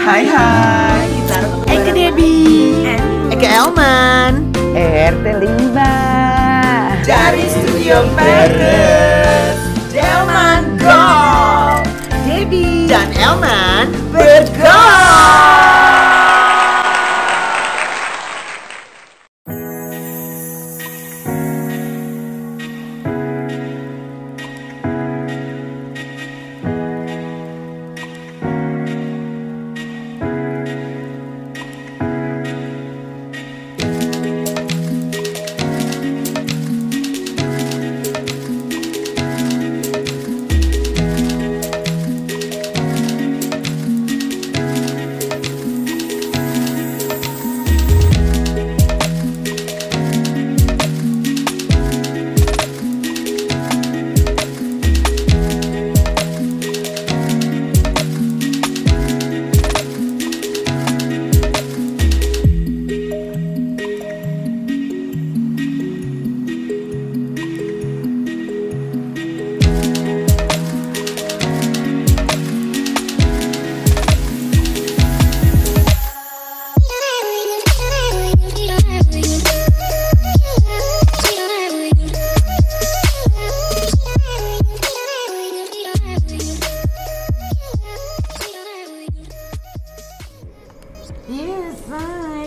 Hai hai, kita Eke Debbie, Eke Elman, RT Limba dari Studio Paris, Elman Go, Debbie dan Elman bergol.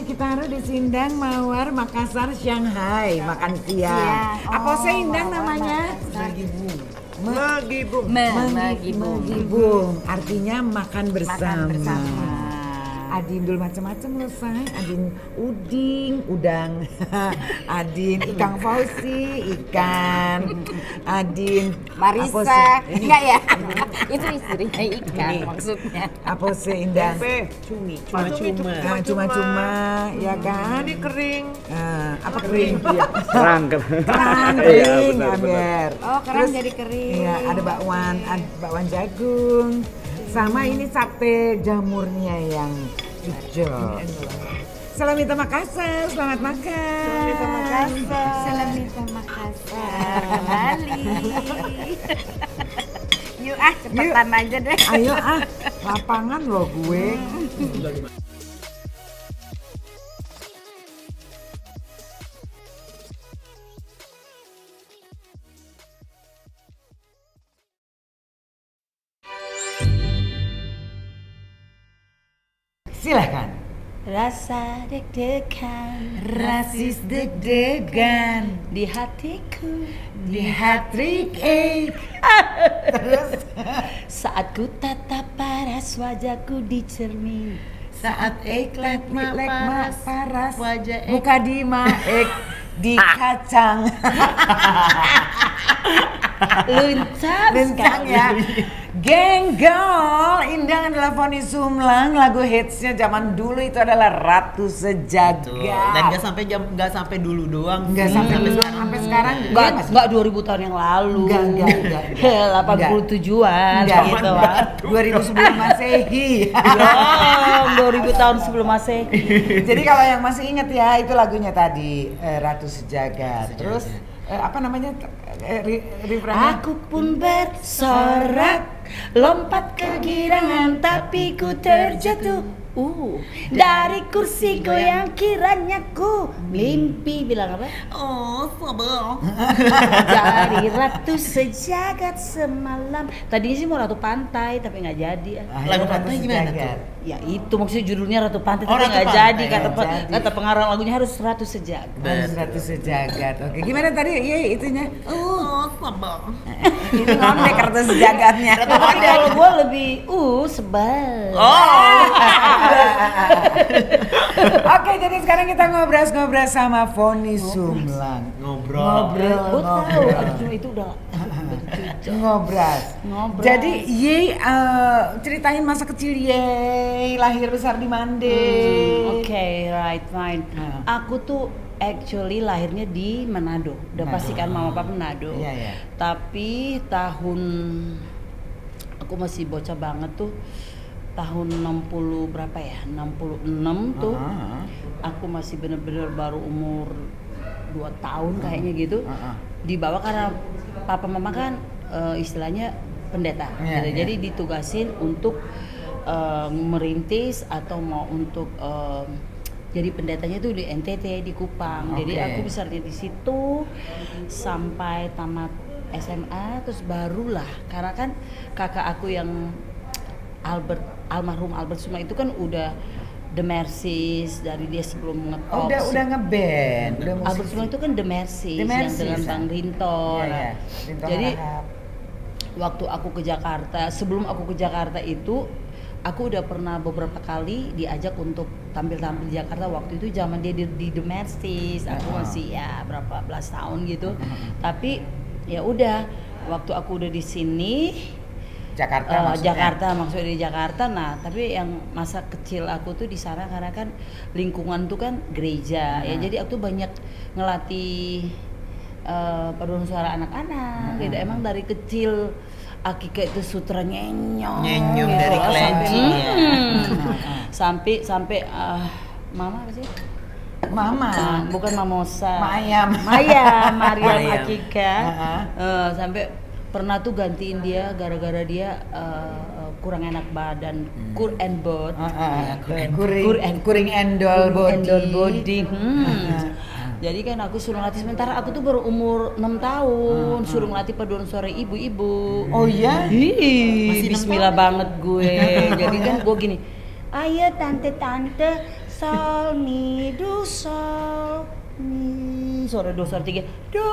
Kita harus di Sindang, Mawar, Makassar, Shanghai makan siang. Apa sih Indang namanya? Megibung. Artinya makan bersama. Adin dulu macam-macam loh say. Adin uding, udang. Adin ikan fauzi, ikan. Adin Marisa, enggak ya? Itu istrinya ikan maksudnya. Apa sih Indang? Cuma-cuma, ya kan? Ini kering. Apa kering? Kerang. Kerang kering, Amber. Oh, kerang jadi kering. Iya, ada bakwan jagung. Sama ini sate jamurnya yang hijau. Salamita Makassar, selamat makan. Salamita Makassar. Bali. Yuk cepetan aja deh. Ayo lapangan loh gue. Silahkan. Rasa deg-degan, Rasis deg-degan di hatiku, di hat-trick egg. Terus saat ku tatap paras wajahku di cermin. saat eklat mak paras wajah muka di maek di kacang. Luncang ya. Genggol, Indang adalah Foni Sumlang. Lagu hitsnya zaman dulu itu adalah Ratu Sejagat. Dan nggak sampai dulu doang. Nggak sampai sekarang. Enggak 2000 tahun yang lalu. Enggak. 87-an gitu lah. 2000 sebelum Masehi. Belum 2000 tahun sebelum Masehi. Jadi kalau yang masih ingat ya, itu lagunya tadi Ratu Sejagat. Terus apa namanya? Refrainnya? Aku pun bersorak, lompat ke girangan tapi ku terjatuh. Dari kursi goyang kiranya ku mimpi bilang apa? Oh, sabar. Jadi ratu sejagat semalam. Tadinya sih mau ratu pantai tapi nggak jadi. Lagu pantai gimana tuh? Ya itu maksudnya judulnya ratu pantai Oh, tapi Ratu nggak Pantai. jadi kata pengarang lagunya harus ratu sejagat. Harus Ratu Sejagat. Oke, gimana tadi? Iya itunya. Oh, sabar. Itu ngondek Ratu Sejagatnya. Tapi kalau gue lebih sebel. Oke, jadi sekarang kita ngobrol sama Foni Sumlang. Ngobrol. Gue tahu, cuma itu udah Ngobras. Jadi Ye ceritain masa kecil Ye, lahir besar di Mande. Oke, right, fine. Aku tuh actually lahirnya di Manado. Udah pasti kan mama papa Manado. Iya. Tapi tahun aku masih bocah banget tuh. Tahun 60 berapa ya? 66 tuh. Aku masih bener-bener baru umur 2 tahun kayaknya gitu. Dibawa karena papa mama kan istilahnya pendeta gitu. Jadi ditugasin untuk merintis atau mau untuk jadi pendetanya tuh di NTT di Kupang. Jadi aku bisa di situ sampai tamat SMA, terus barulah karena kan kakak aku yang almarhum Albert Suma itu kan udah The Mercies dari dia sebelum ngetop. Udah ngeband, udah musisi. Albert Suma itu kan The Mercies yang dengan Bang Rinto. Iya. Jadi waktu aku ke Jakarta, sebelum aku ke Jakarta itu aku udah pernah beberapa kali diajak untuk tampil-tampil di Jakarta. Waktu itu zaman dia di The Mercies, aku masih ya berapa belas tahun gitu. Tapi ya udah, waktu aku udah di sini Jakarta maksudnya di Jakarta. Nah, tapi yang masa kecil aku tuh di sana karena kan lingkungan tuh kan gereja ya. Jadi aku tuh banyak ngelatih paduan suara anak-anak gitu. Emang dari kecil Akika itu sutra nyenyong gitu, dari kelenci sampai mama apa sih? Mama, bukan Mamosa. Mariam Akika. Sampai pernah tuh gantiin dia gara-gara dia kurang enak badan, kur and bod, kuring endol body. Jadi kan aku suruh latih sementara aku tuh baru umur 6 tahun, suruh ngelatih paduan suara ibu-ibu. Oh iya? Bismillah banget gue. Jadi kan gue gini, ayo tante sol mi do sol mi, suara do suara 3 do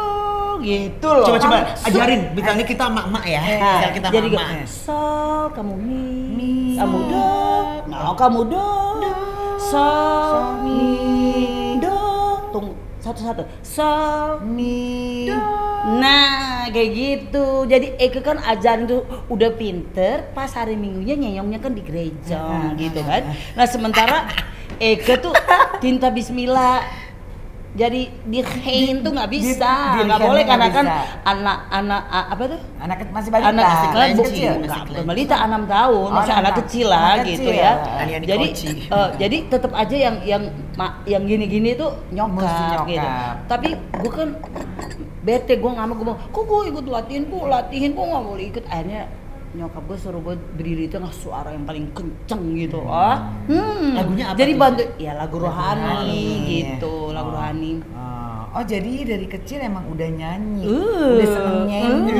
gitu loh. Coba ajarin, bilangnya kita emak-emak ya. Kita jadi emak-emak. Sol kamu mi, kamu do, nah kamu do, sol mi do, tunggu satu-satu, sol mi do. Nah kayak gitu. Jadi Eke kan ajarin tuh udah pinter, pas hari Minggunya nyenyongnya kan di gereja gitu kan. Nah sementara Eke tuh tinta bismillah. Jadi di Hein tuh nggak bisa, nggak boleh karena kan anak apa tuh? Anak masih balita. Anak kecil, bukan balita 6 tahun, masih anak kecil lah gitu ya. Jadi tetap aja yang gini-gini tuh nyokap gitu. Tapi gue kan bete, gue nggak mau, gue bilang, kok gue ikut latihin, kok nggak boleh ikut. Akhirnya nyokap gue suruh gue berdiri di tengah suara yang paling kenceng gitu. Lagunya apa? Jadi bantu ya lagu rohani gitu, lagu rohani. Oh jadi dari kecil emang udah nyanyi, udah seneng nyanyi.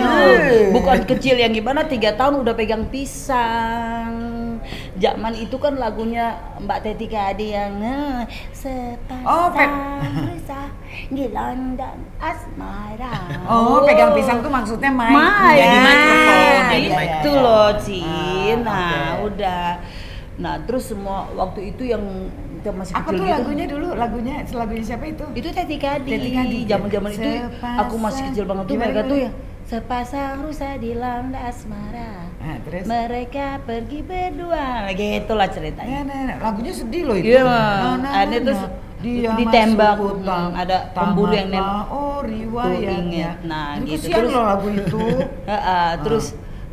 Bukan kecil yang gimana, 3 tahun udah pegang pisang. Zaman itu kan lagunya Mbak Teti Kadi yang sepasang rusa di London asmara. Oh pegang pisang tuh maksudnya main. Jadi mikrofon. Itu loh Cin. Nah udah. Nah terus semua waktu itu yang kita masih kecil. Apa tuh lagunya dulu? Lagunya siapa itu? Itu Teti Kadi. Zaman-zaman itu aku masih kecil banget tuh. Mereka tuh ya sepasang rusa di London asmara. Terus? Mereka pergi berdua, gitu lah ceritanya. Lagunya sedih loh itu. Ada terus ditembak, ada pemburu yang nembak. Oh riwayatnya. Nah gitu. Terus loh lagu itu.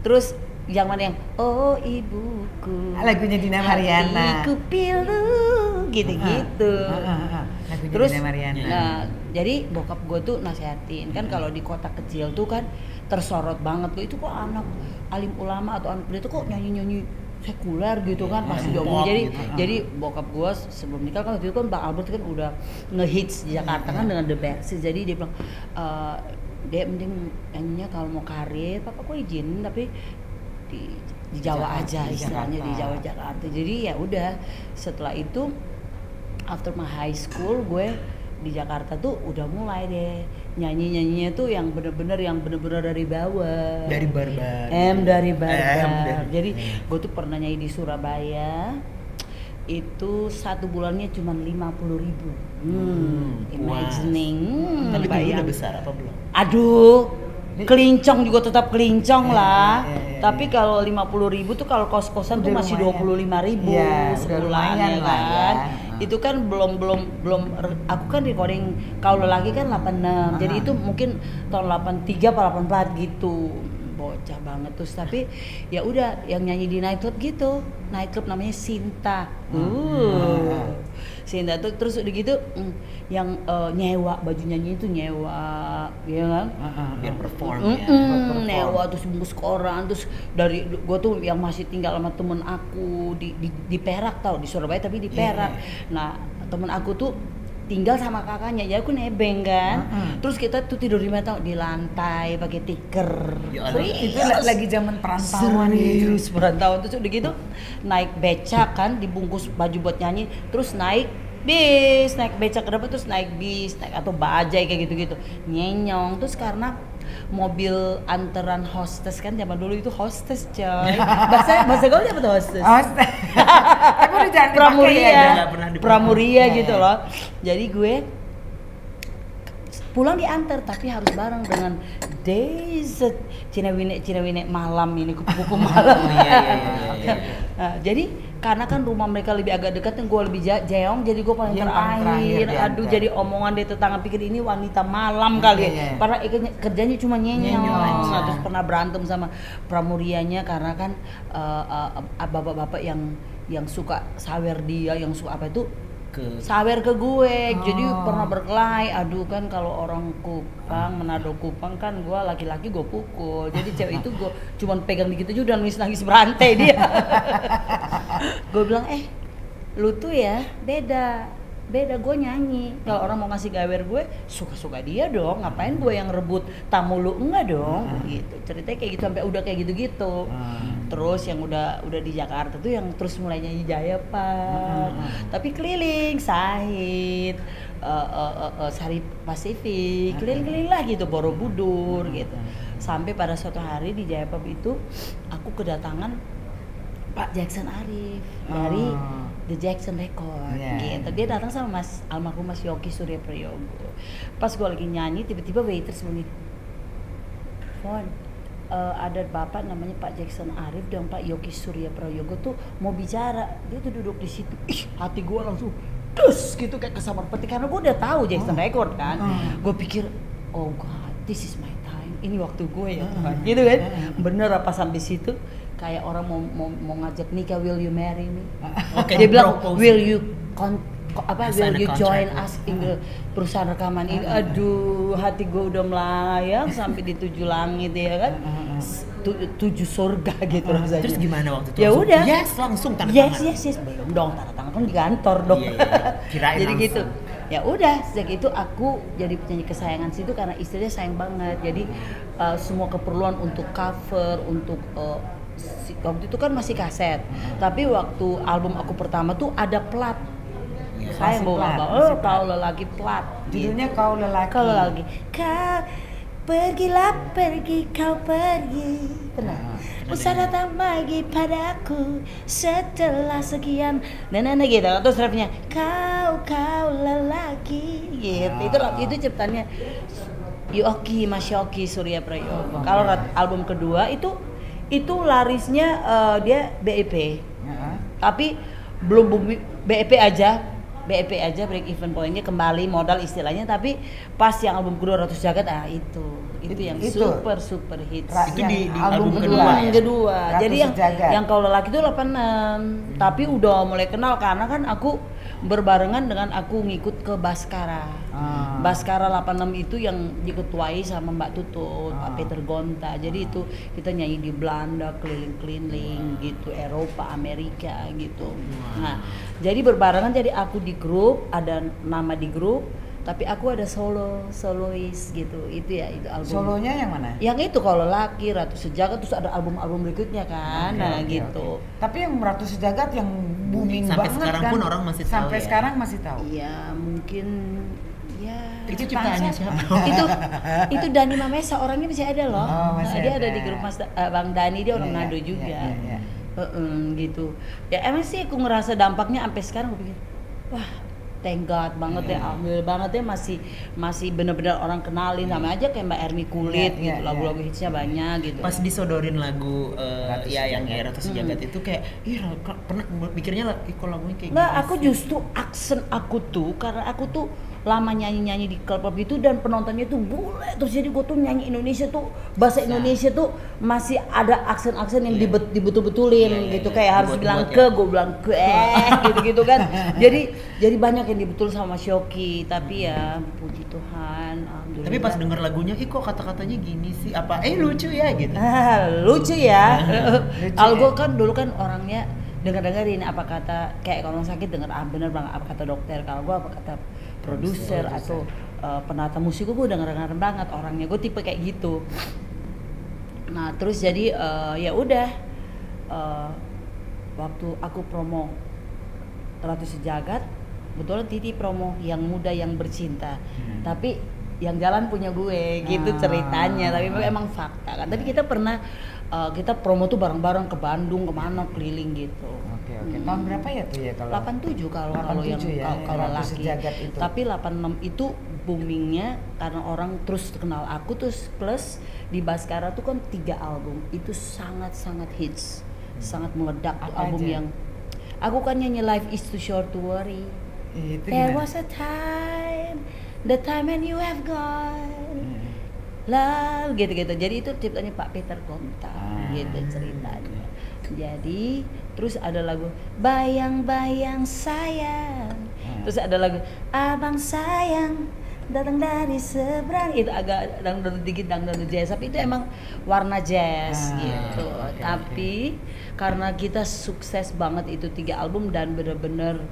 Terus yang mana yang oh ibuku. Lagunya Dina Mariana. Hatiku pilu, gitu-gitu. Terus, Dina Mariana. Nah, jadi bokap gue tuh nasehatin kan kalau di kota kecil tuh kan tersorot banget tuh, itu kok anak alim ulama atau anak pendeta kok nyanyi sekuler gitu kan pasti diomongin. Jadi bokap gue sebelum nikah kan waktu itu kan Bang Albert kan udah ngehits di Jakarta kan dengan The Mercies. Jadi dia bilang dia mending nyanyinya kalau mau karir papa gue izin tapi di Jawa aja istilahnya, di Jawa Jakarta. Jadi ya udah setelah itu after my high school gue di Jakarta tuh udah mulai deh nyanyinya tuh yang bener-bener dari bawah. Dari barbar. Dari barbar. Jadi gue tuh pernah nyanyi di Surabaya. Itu 1 bulannya cuma 50.000. Imagining. Tapi dulu udah besar apa belum? Aduh, kelincong juga tetap kelincong lah. Tapi kalau 50.000 tuh kalau kos-kosan tuh masih 25.000 sebulan ya kan. Itu kan belum aku kan recording kalau lagi kan 86. Jadi itu mungkin tahun 83 atau 84 gitu. Bocah banget terus, tapi ya udah yang nyanyi di nightclub gitu. Nightclub namanya Sinta. Sinta tuh terus udah gitu yang nyewa baju nyanyi itu nyewa, ya kan? Biar perform ya. Nyewa terus bungkus koran, terus dari gue tuh yang masih tinggal sama temen aku di Perak tau, di Surabaya tapi di Perak. Nah temen aku tuh tinggal sama kakaknya, ya aku nebeng kan. Terus kita tuh tidur di mana tau? Di lantai pakai tikar. Itu lagi zaman perantauan gitu. Perantauan terus udah gitu naik becak kan, dibungkus baju buat nyanyi, terus naik bis, naik becak ke depan, terus naik bis, naik atau bajai kayak gitu-gitu. Nyenyong terus karena mobil antaran hostess kan, zaman dulu itu hostess coy. Bahasa gaul apa tuh hostess? Hostess. Tapi udah jangan dipakai ya. Pramuria gitu loh. Jadi gue pulang diantar tapi harus bareng dengan dessert Cina Wine malam ini, kupu-kupu malam. Nah, jadi karena kan rumah mereka lebih agak dekat, gue lebih jeong, jadi gue paling terakhir. Aduh, jadi omongan dari tetangga pikir ini wanita malam kali ya. Padahal kerjanya cuma nyenyong. Nah, terus pernah berantem sama pramurianya karena kan bapak-bapak yang suka sawer dia, yang suka apa itu sawer ke gue. Jadi pernah berkelahi. Aduh kan kalau orang Kupang, Manado Kupang kan gue laki-laki gue pukul. Jadi cewek itu gue cuman pegang dikit aja udah nangis berantai dia. Gue bilang lu tuh ya beda gue nyanyi. Kalau orang mau ngasih gawer gue suka-suka dia dong, ngapain gue yang rebut tamu lu, enggak dong. Gitu ceritanya kayak gitu sampai udah kayak gitu-gitu. Terus yang udah di Jakarta tuh yang terus mulai nyanyi Jaya Pak. Tapi keliling Sahid, Sari Pasifik, keliling-keliling lah gitu, Borobudur gitu. Sampai pada suatu hari di Jaya Pub itu aku kedatangan Pak Jackson Arif dari The Jackson Record gitu. Dia datang sama almarhum Mas Yogi Surya Prayogo. Pas gue lagi nyanyi tiba-tiba waiters begini, ada bapak namanya Pak Jackson Arif dan Pak Yogi Surya Prayogo tuh mau bicara. Dia tuh duduk di situ. Hati gue langsung dus gitu kayak kesamar peti karena gue udah tahu Jackson Record kan. Gue pikir oh God, this is my time. Ini waktu gue ya Tuhan. Gitu kan. Bener apa sampai situ kayak orang mau ngajak nikah, will you marry me? Dia bilang will you will you join us in the perusahaan rekaman ini? Aduh, hati gue udah melayang sampai di 7 langit ya kan, 7 surga gitu rasanya. Terus gimana waktu itu? Ya udah. Langsung tanda tangan. Yes. Belum dong, tanda tangan kan di kantor dong. Kirain jadi langsung. gitu. Ya udah, sejak itu aku jadi penyanyi kesayangan situ karena istrinya sayang banget. Jadi semua keperluan untuk cover, untuk waktu itu kan masih kaset. Tapi waktu album aku pertama tuh ada plat. Saya bawa kau lelaki plat. Judulnya Kau Lelaki. Kau lelaki. Kau pergilah pergi, kau pergi. Benar. Usah datang lagi padaku setelah sekian. Nah gitu. Terus rapnya kau lelaki. Gitu. Itu ciptaannya Mas Yogi Surya Prayogo. Kalau album kedua itu larisnya dia BEP. Tapi belum BEP aja break even pointnya kembali modal istilahnya, tapi pas yang album kedua Ratu Jagat itu yang super hits. Itu di album kedua. Jadi yang Kau Lelaki itu 86, tapi udah mulai kenal karena kan aku berbarengan dengan aku ngikut ke Baskara. Baskara 86 itu yang diketuai sama Mbak Tutut, Pak Peter Gonta. Jadi itu kita nyanyi di Belanda, keliling-keliling gitu, Eropa, Amerika gitu. Nah, jadi berbarengan, jadi aku di grup, ada nama di grup, tapi aku ada solois gitu. Itu album. Solonya yang mana? Yang itu Kalau Lelaki, Ratu Sejagat, terus ada album-album berikutnya kan. Gitu. Tapi yang Ratu Sejagat yang booming sampai banget sekarang kan. pun orang masih tahu. Sampai sekarang masih tahu. Iya, mungkin itu ciptaannya siapa? itu Dani Mamesa, orangnya masih ada loh. Dia ada di grup Bang Dani, dia orang Nado juga. Gitu. Ya emang sih aku ngerasa dampaknya sampai sekarang. Gue pikir wah thank God banget ya, alhamdulillah banget ya, masih benar-benar orang kenalin. Sama aja kayak Mbak Erni Kulit gitu, lagu-lagu hitsnya banyak gitu. Pas disodorin lagu yang Ratu Sejagat itu kayak pernah mikirnya kalau lagunya kayak nggak, aku justru aksen aku tuh karena aku tuh lama nyanyi di klub itu dan penontonnya tuh bule, terus jadi gue tuh nyanyi Indonesia tuh bahasa Indonesia tuh masih ada aksen-aksen yang dibetul-betulin gitu, kayak harus bilang ke, gue bilang ke gitu kan. Jadi banyak yang dibetul sama Shoki, tapi ya puji Tuhan, alhamdulillah. Tapi pas denger lagunya, kok kata-katanya gini sih? Apa? Lucu ya gitu. Lucu ya. Kalau gue kan dulu kan orangnya dengerin apa kata, kayak kalau orang sakit denger bener bang apa kata dokter, kalau gue apa kata produser atau penata musik, gue denger banget orangnya, gue tipe kayak gitu. Nah terus jadi ya udah waktu aku promo Ratu Sejagat, betulan Titi promo Yang Muda Yang Bercinta, tapi yang jalan punya gue gitu ceritanya, tapi emang fakta kan. Tapi kita pernah kita promo tuh bareng-bareng ke Bandung, kemana keliling gitu. Oke. Tahun berapa ya tuh ya kalau? 87 kalau yang ya, kalau laki. Itu. Tapi 86 itu boomingnya karena orang terus kenal aku, terus plus di Baskara tuh kan 3 album itu sangat-sangat hits, sangat meledak tuh album aja? Yang aku kan nyanyi Life Is Too Short to Worry. There was a time, the time when you have gone. Love gitu-gitu. Jadi itu ciptanya Pak Peter Gonta gitu ceritanya. Jadi terus ada lagu Bayang-bayang sayang. Terus ada lagu Abang sayang datang dari seberang, itu agak dangdut dikit, dangdut jazz, tapi itu emang warna jazz gitu. Tapi karena kita sukses banget itu 3 album dan bener-bener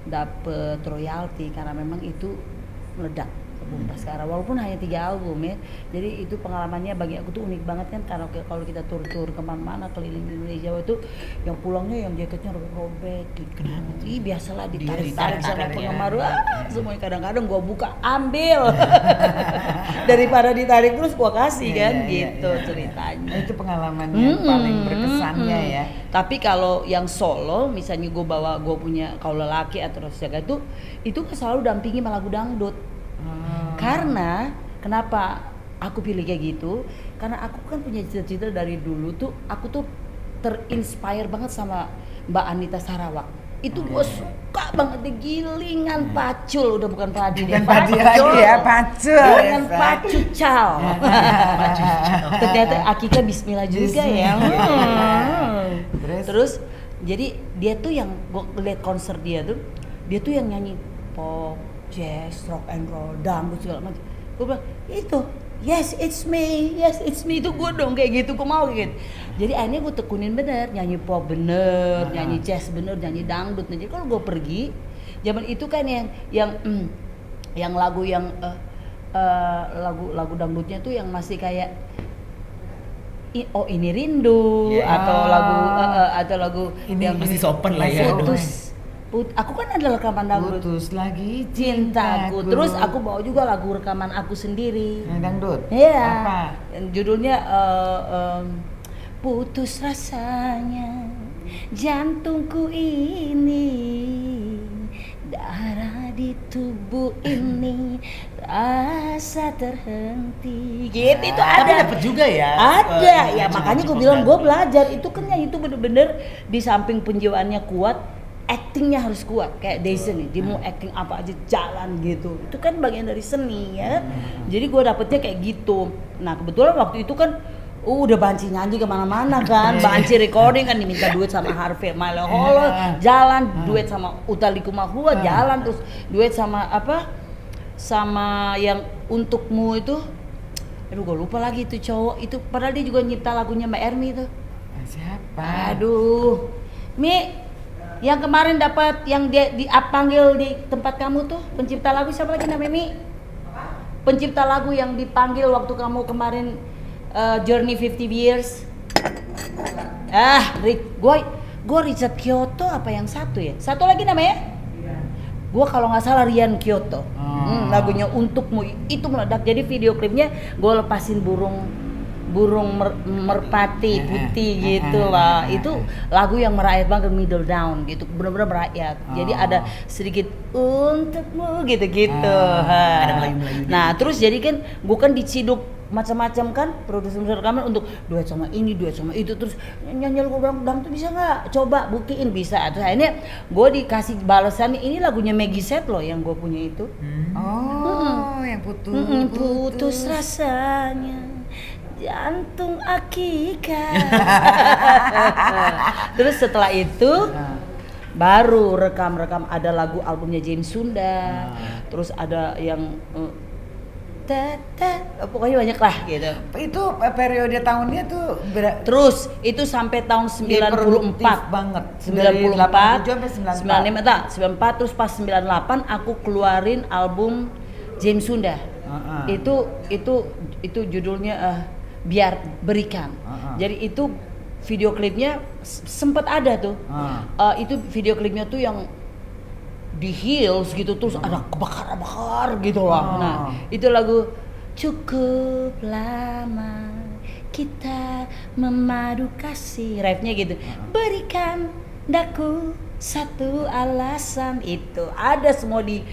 dapet royalti karena memang itu meledak sekarang, walaupun hanya 3 album ya. Jadi itu pengalamannya bagi aku tuh unik banget kan, karena kalau kita tur kemana-mana keliling Indonesia itu yang pulangnya yang jaketnya robek gitu. Biasalah ditarik-tarik sama penggemar, semuanya kadang-kadang gua buka ambil daripada ditarik terus gua kasih kan gitu ceritanya. Itu pengalaman yang paling berkesannya ya. Tapi kalau yang solo, misalnya gua punya kalau lelaki atau Jaga itu selalu dampingi lagu dangdut. Karena kenapa aku pilih kayak gitu? Karena aku kan punya cita-cita dari dulu tuh, aku tuh terinspire banget sama Mbak Anita Sarawak. Itu gue suka banget deh, gilingan pacul, udah bukan padi, bukan padi lagi ya, pacul. Gilingan pacucal. Ternyata Akika Bismillah juga ya. Terus jadi dia tuh yang gue liat konser dia tuh yang nyanyi pop, jazz, rock and roll, dangdut segala macam. Gue bilang itu, yes it's me itu gue dong kayak gitu, gue mau gitu. Jadi akhirnya gue tekunin bener, nyanyi pop bener, nyanyi jazz bener, nyanyi dangdut. Jadi kalau gue pergi, zaman itu kan yang lagu yang lagu dangdutnya tuh yang masih kayak Oh Ini Rindu atau lagu ini yang masih sopan lah ya. Aku kan ada rekaman dangdut. Putus lagi cintaku. Terus aku bawa juga lagu rekaman aku sendiri. Dangdut? Iya. Apa? Judulnya putus rasanya jantungku ini, darah di tubuh ini rasa terhenti. Gitu itu ada. Tapi dapet juga ya. Ada ya, makanya gue bilang gue belajar itu kan itu bener-bener di samping penjiwaannya kuat, actingnya harus kuat. Kayak Daisy nih, dia mau acting apa aja jalan gitu. Itu kan bagian dari seni ya. Jadi gue dapetnya kayak gitu. Nah kebetulan waktu itu kan udah Banci nyanyi kemana-mana kan. Banci recording kan diminta duet sama Harvey Maleholo, jalan. Duet sama Utha Likumahua, jalan. Terus duet sama sama yang Untukmu itu. Aduh gue lupa lagi itu cowok. Itu padahal dia juga nyipta lagunya Mbak Ermi itu. Siapa? Aduh Mi, yang kemarin dapat yang dia dipanggil di tempat kamu tuh, pencipta lagu siapa lagi namanya Mi? Pencipta lagu yang dipanggil waktu kamu kemarin Journey 50 Years. Gue Richard Kyoto apa yang satu ya? Satu lagi namanya? Gue kalau nggak salah Rian Kyoto. Lagunya Untukmu itu meledak. Jadi video klipnya gue lepasin burung merpati putih gitu lah. Itu lagu yang merakyat banget, middle down gitu, benar-benar merakyat. Jadi ada sedikit Untukmu gitu-gitu. Ada Melayu-Melayu. Nah terus jadi kan gue kan diciduk macam-macam kan, produser rekaman untuk duet sama ini, duet sama itu, terus nyanyi lagu dangdut bisa nggak? Coba buktiin bisa. Terus akhirnya gue dikasih balasan, ini lagunya Maggie Set loh yang gue punya itu. Yang Putus rasanya jantung akikah. Terus setelah itu baru rekam ada lagu albumnya James Sunda. Terus ada yang pokoknya banyak lah gitu. Itu periode tahunnya tuh terus itu sampai tahun 94 banget. 94 sampai 95 94 terus pas 98 aku keluarin album James Sunda. Itu judulnya Biar Berikan. Jadi itu video klipnya sempat ada tuh. Itu video klipnya tuh yang di hills gitu, terus ada kebakar gitu lah. Nah, itu lagu cukup lama kita memadu kasih, rapnya gitu. Berikan daku satu alasan, itu ada semua di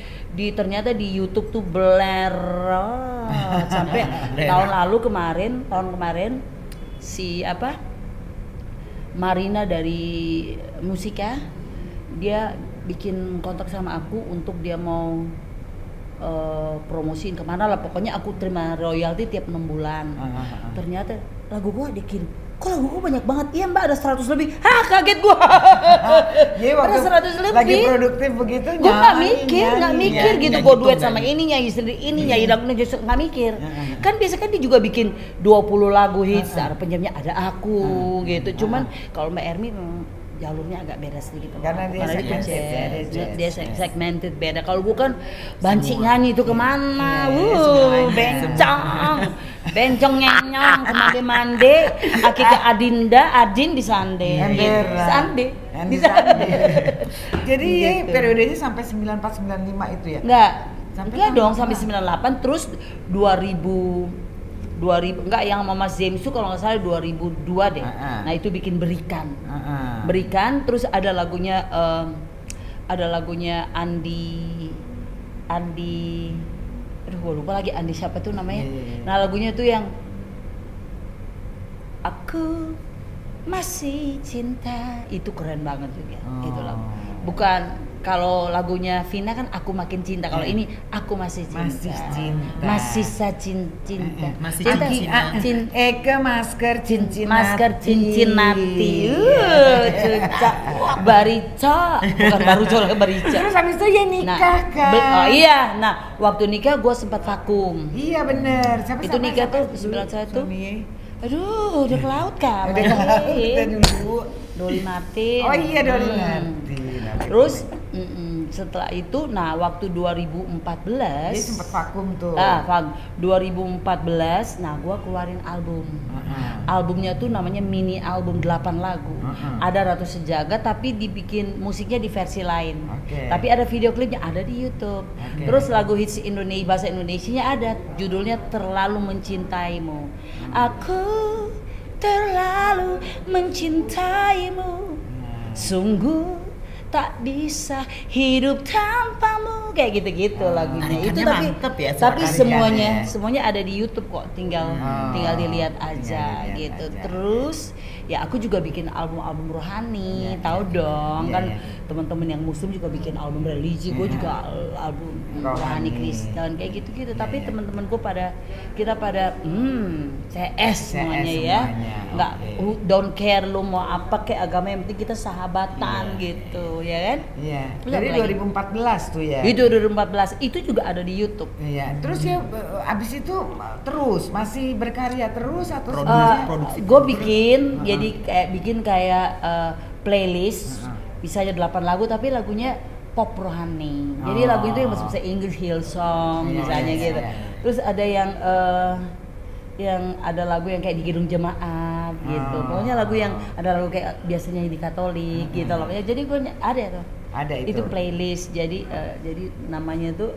ternyata di YouTube tuh sampai tahun kemarin si Marina dari Musika dia bikin kontak sama aku untuk dia mau promosiin kemana lah, pokoknya aku terima royalti tiap 6 bulan. Ternyata lagu gua dikirim, kok lagu gua banyak banget? Iya mbak, ada 100 lebih. Kaget gua. Ada 100 lebih. Lagi produktif begitu. Gua nggak mikir gitu. Gua duet sama ini, nyanyi sendiri ini, nyanyi lagu nggak mikir. Kan biasa kan dia juga bikin 20 lagu hits. Ada penjamnya, ada aku gitu. Cuman kalau Mbak Ermi jalurnya agak beda sedikit karena dia segmented beda. Kalau bukan banci nyanyi itu kemana, bencong nyenyong kemande mande, aki ke Adin di Sande. Jadi periodenya sampai 94 95 itu ya? Enggak dong, sampai 98 terus 2000 enggak, yang sama Mas James itu kalau nggak salah 2002 deh. Nah itu bikin Berikan. Terus ada lagunya Andi aduh gue lupa lagi Andi siapa tuh namanya. Nah lagunya tuh yang Aku Masih Cinta, itu keren banget juga. Itu lagu. Bukan kalau lagunya Vina kan Aku Makin Cinta, kalau ini Aku Masih Cinta. Masih cinta. Eke masker cincin nati. Cecak barica. Bukan baruco, barica. Terus habis itu ya nikah kan. Oh iya. Nah, waktu nikah gue sempat vakum. Iya bener. Itu nikah tuh 91. Aduh, udah ke laut kan. Udah ke laut dulu. Doli Martin. Oh iya, Doli Martin. Terus setelah itu, nah waktu 2014 dia sempat vakum tuh. 2014, nah gua keluarin album. Albumnya tuh namanya mini album 8 lagu. Ada Ratu Sejagat tapi dibikin musiknya di versi lain. Tapi ada video klipnya, ada di YouTube. Terus lagu hits Indonesia, bahasa Indonesianya ada, judulnya Terlalu Mencintaimu. Aku terlalu mencintaimu, sungguh tak bisa hidup tanpamu, kayak gitu-gitu lagunya. Itu tapi semuanya ada di YouTube kok, tinggal dilihat aja gitu. Terus ya aku juga bikin album rohani, tahu dong kan teman-teman yang Muslim juga bikin album religi, gue juga album rohani Kristen kayak gitu-gitu. Tapi teman-temanku kita pada CS semuanya ya, nggak don't care lu mau apa kayak agama, yang penting kita sahabatan gitu ya kan. Iya. Dari 2014 tuh ya. Itu 2014 itu juga ada di YouTube. Iya. Terus ya abis itu terus masih berkarya terus atau gue bikin jadi kayak playlist. Bisa aja 8 lagu tapi lagunya pop rohani. Jadi lagu itu yang bahasa English Hillsong misalnya gitu. Terus ada yang ada lagu yang kayak di gedung jemaat gitu. Pokoknya lagu yang ada lagu kayak biasanya di Katolik gitu loh. Jadi gue ada tuh. Ada itu. Itu playlist. Jadi namanya tuh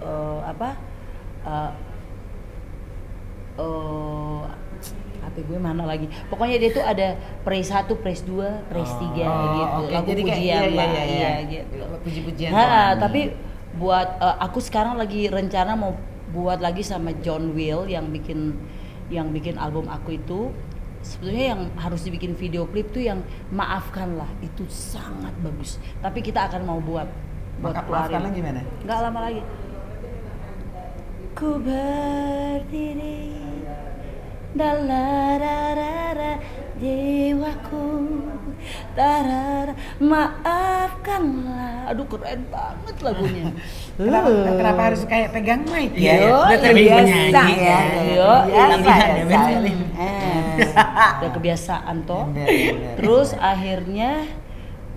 HP gue mana lagi, pokoknya dia tuh ada praise 1, praise 2, praise 3 gitu. Lagu jadi pujian iya, gitu. Puji-pujian. Tapi buat aku sekarang lagi rencana mau buat lagi sama John Will yang bikin yang bikin album aku itu sebetulnya yang harus dibikin video klip tuh yang Maafkanlah, itu sangat bagus. Tapi kita akan mau buat Maafkanlah gimana? Nggak lama lagi. Ku berdiri dalam jiwaku, maafkanlah. Aduh keren banget lagunya. Kenapa harus kayak pegang mic Yo, ya? Udah terbiasa ya. Yo, Biasa. udah kebiasaan toh. Bener. Terus akhirnya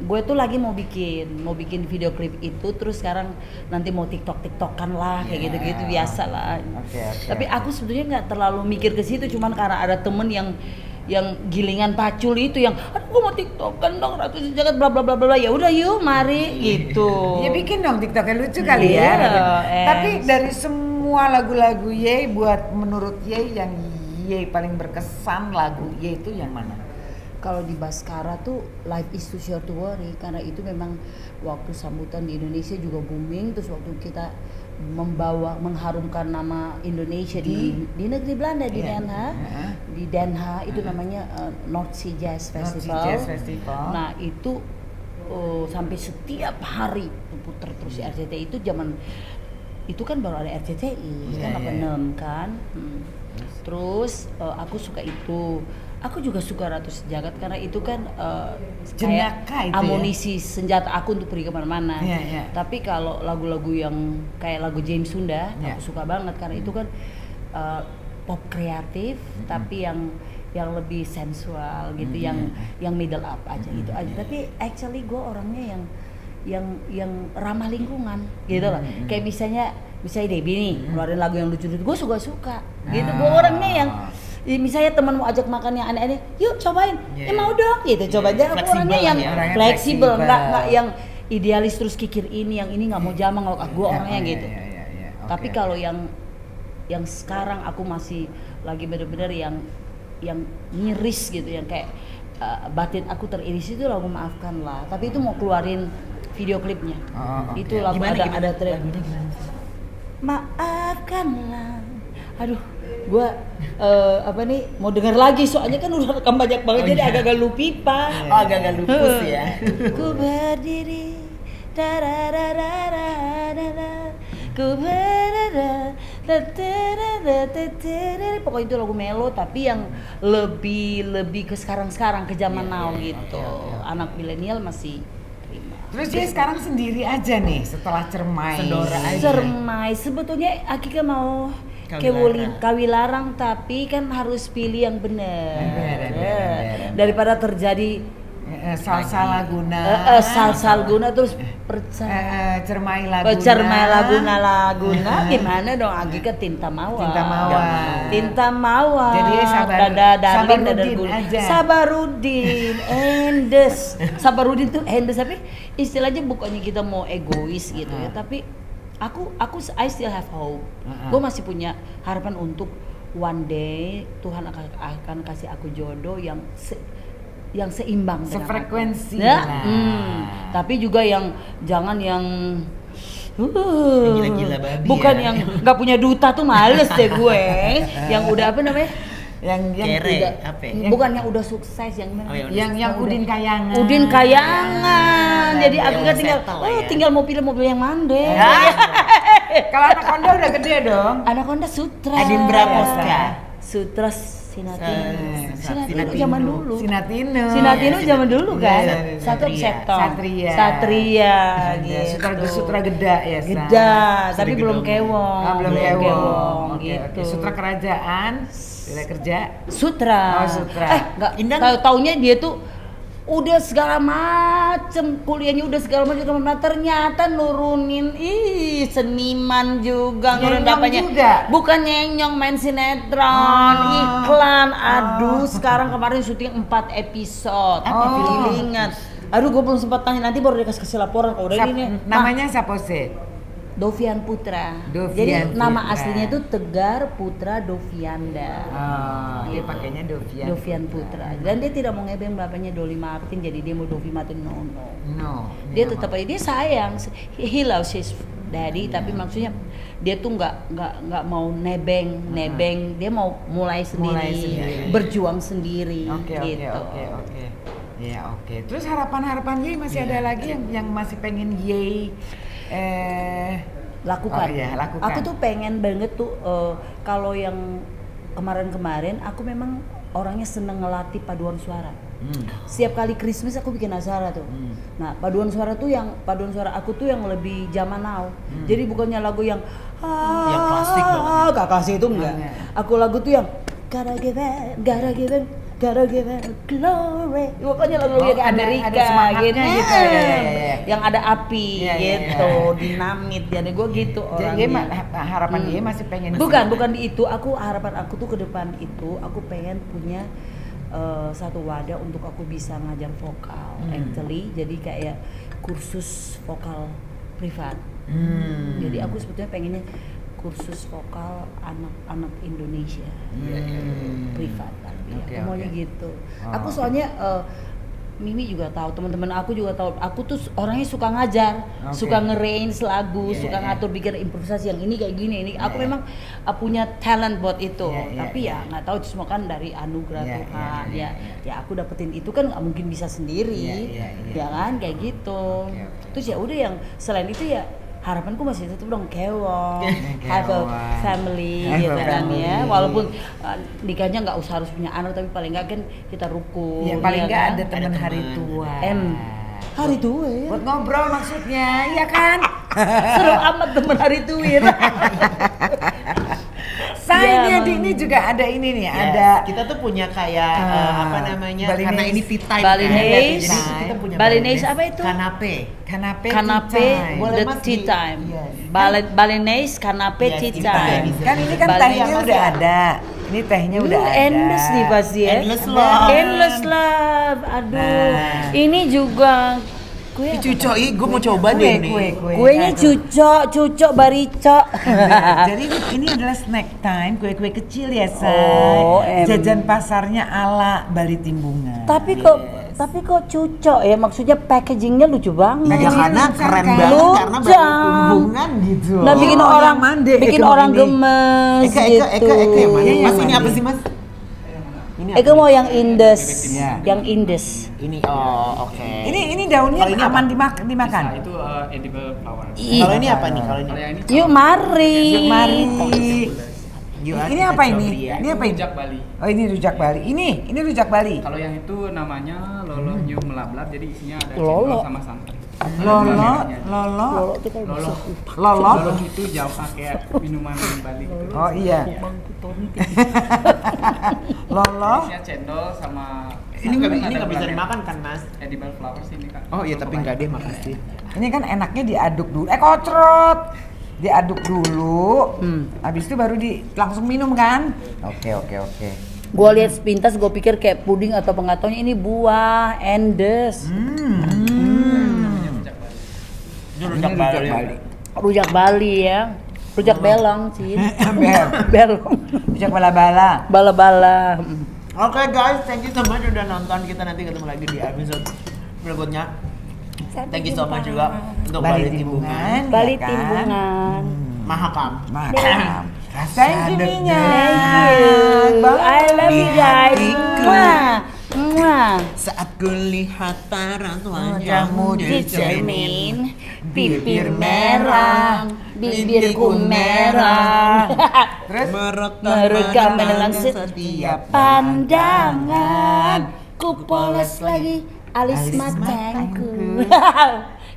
gue tuh lagi mau bikin video klip itu, terus sekarang nanti mau tiktokan lah kayak gitu-gitu biasa lah. Tapi aku sebetulnya nggak terlalu mikir ke situ, cuman karena ada temen yang gilingan pacul itu yang aduh gue mau tiktokan dong Ratu Sejagat bla bla bla bla, ya udah yuk mari gitu. Ya bikin dong tiktoknya lucu kali ya. Tapi dari semua lagu-lagu Ye, buat menurut Ye yang Ye paling berkesan lagu Ye itu yang mana? Kalau di Baskara tuh Life is Too Short to Worry, karena itu memang waktu sambutan di Indonesia juga booming, terus waktu kita mengharumkan nama Indonesia di negeri Belanda, di Den Haag. Di Den Haag itu namanya North Sea Jazz Festival. Nah itu sampai setiap hari puter terus di RCTI. Itu zaman itu kan baru ada RCTI kan 86 kan. Terus aku suka itu. Aku juga suka Ratu Sejagat karena itu kan kayak amunisi senjata aku untuk pergi kemana-mana. Tapi kalau lagu-lagu yang kayak lagu James Sunda, aku suka banget karena itu kan pop kreatif, tapi yang lebih sensual gitu, yang middle up aja gitu aja. Tapi actually gue orangnya yang ramah lingkungan gitu loh. Kayak misalnya Debbie nih ngeluarin lagu yang lucu-lucu, gue suka gitu. Gue orangnya yang misalnya teman mau ajak makan yang aneh-aneh, yuk cobain, mau dong gitu, coba aja. Orangnya yang fleksibel, nggak yang idealis terus kikir ini, yang ini nggak mau jamang, kalau gue orangnya gitu. Tapi kalau yang sekarang aku masih lagi bener-bener yang miris gitu, yang kayak batin aku teriris itu lagu Maafkanlah. Tapi itu mau keluarin video klipnya. Itu lagu ada track. Maafkanlah. Aduh, gue mau denger lagi soalnya kan udah rekam banyak banget, jadi agak-agak lupa. Agak-agak lupus ya. Ku berdiri ku pokoknya itu lagu melo, tapi yang lebih ke sekarang ke zaman now gitu. Anak milenial masih terima. Terus dia sekarang sendiri aja nih setelah Cermai. Cermai sebetulnya Akika mau Kawilarang, tapi kan harus pilih yang benar. Daripada terjadi Salsa Laguna terus Cermai Laguna gimana dong Akika Tinta Mawar. Jadi Sabarudin tuh endes, tapi istilahnya bukannya kita mau egois gitu ya, tapi I still have hope. Gue masih punya harapan untuk one day Tuhan akan kasih aku jodoh yang seimbang, sefrekuensi. Tapi juga yang jangan yang gila-gila babi. Bukan yang nggak punya duta tuh males deh gue. Yang udah apa namanya? Yang kere, bukan yang udah sukses, yang Udin Kayangan. Jadi aku kan tinggal mau pilih mobil yang mandek. Kalau Anaconda udah gede dong. Anaconda Sutra. Adindra Posca. Sutra Sinatino zaman dulu. Sinatino zaman dulu kan. Satria gitu. Sutra Geda ya. Tapi belum kewong. Belum kewong gitu. Sutra kerajaan. Sudah kerja. Sutra. Enggak. Taunya dia tuh udah segala macem, kuliahnya udah segala macam, ternyata nurunin seniman juga, nurunin apanya juga. Bukan nyenyong, main sinetron, iklan. Aduh, sekarang kemarin syuting 4 episode. Feelingan. Aduh, gue belum sempat tanya, nanti baru dikasih laporan kalau udah ini. Namanya siapa sih? Dovian Putra. Jadi nama aslinya itu Tegar Putra Dovianda. Dia pakainya Dovian Putra. Dan dia tidak mau ngebeng bapaknya Dolly Martin, jadi dia mau Dovi Martin. No. Dia tetap aja, dia sayang. He loves his daddy, tapi maksudnya dia tuh nggak mau nebeng, dia mau mulai sendiri. Berjuang sendiri gitu. Oke. Ya oke. Terus harapan Ye masih ada lagi yang masih pengen Ye lakukan. Lakukan. Aku tuh pengen banget tuh kalau yang kemarin aku memang orangnya seneng ngelatih paduan suara. Setiap kali Christmas aku bikin acara tuh. Nah, paduan suara aku tuh yang lebih zaman now. Jadi bukannya lagu yang klasik banget. Gak kasih itu enggak. Aku lagu tuh yang gotta give it glory. Pokoknya lagu-lagu yang Amerika ada gitu. gitu. Yang ada api gitu, dinamit. Jadi gue gitu orangnya. Harapan Ye masih pengen. Bukan di itu. Harapan aku tuh ke depan itu aku pengen punya satu wadah untuk aku bisa ngajar vokal actually, jadi kayak kursus vokal privat. Jadi aku sebetulnya pengennya kursus vokal anak-anak Indonesia privat, tapi aku maunya gitu. Aku soalnya Mimi juga tahu, teman-teman aku juga tahu, aku tuh orangnya suka ngajar, suka nge-arrange lagu, suka ngatur bikin improvisasi yang ini kayak gini, ini aku memang punya talent buat itu, tapi ya nggak tahu itu semua kan dari anugerah Tuhan, ya aku dapetin itu kan nggak mungkin bisa sendiri, ya kan kayak gitu. Terus ya udah yang selain itu ya harapanku masih tetap dong Kewong, have a family gitu kan ya, walaupun nikahnya nggak usah harus punya anak, tapi paling nggak kan kita rukun ya, paling nggak kan? ada teman hari tua hari tua ya buat ngobrol maksudnya, iya kan? Seru amat teman hari tua. Sayangnya di ini juga ada ini nih, ada kita tuh punya kayak apa namanya? Karena ini tea time. Balinese. Jadi kita punya Balinese apa itu? Kanape the tea time. Balinese kanape tea time. Kan ini kan tehnya udah ada. Ini tehnya udah ada. Endless nih pasti ya. Endless love. Aduh. Ini juga kue gue mau coba deh nih. Kuenya cucok baricok. Jadi ini adalah snack time, kue-kue kecil ya, Say. Jajan pasarnya ala Bali Timbungan. Tapi kok cucok ya, maksudnya packagingnya lucu banget. Ya karena keren banget karena Bali Timbungan gitu. Nah bikin orang gemes gitu. Eka yang mana? Mas ini apa sih Mas? Eka mau yang indes, yang indes. Ini oke. Ini daunnya aman dimakan. Itu edible flower. Kalau ini apa nih? Kalau ini? Yuk mari. Ini apa ini? Ini apa ini? Rujak Bali. Oh ini rujak Bali. Ini rujak Bali. Kalau yang itu namanya lolo nyu melablab, jadi isinya ada Lolo. cendol sama santan. Lolo Itu jauh kayak minuman Bali gitu. Oh iya. Lolo. Isinya cendol sama Ini nggak bisa dimakan kan Mas? edible flowers ini Kak. Oh iya tapi nggak deh, makasih. Ini kan enaknya diaduk dulu. Kocrot. Diaduk dulu. Habis itu baru langsung minum kan? Oke. Gua lihat sepintas, gua pikir kayak puding atau pengataunya ini buah endes. Ini rujak Bali. Rujak Bali ya. Rujak belong sih. Belong. Rujak bala-bala. Bala-bala. Oke guys, thank you so much udah nonton. Kita nanti ketemu lagi di episode berikutnya. Thank you so much juga untuk Bali Timbungan. Bali ya kan? Timbungan. Mahakam. Thank you Minya. I love you guys. Mwah. Saat kulihat paras Wajahmu Di cermin, bibir merah, bibirku merah. Terus Merekam menelan setiap pandangan. Ku poles lagi alis mataku.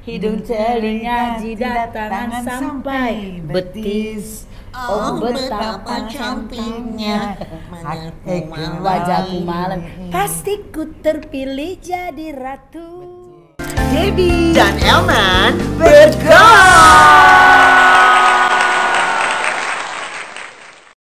Hidung, telinga, jidat, tangan sampai betis. Oh betapa cantiknya wajahku malam, pasti ku terpilih jadi ratu. Debbie dan Elman bergol.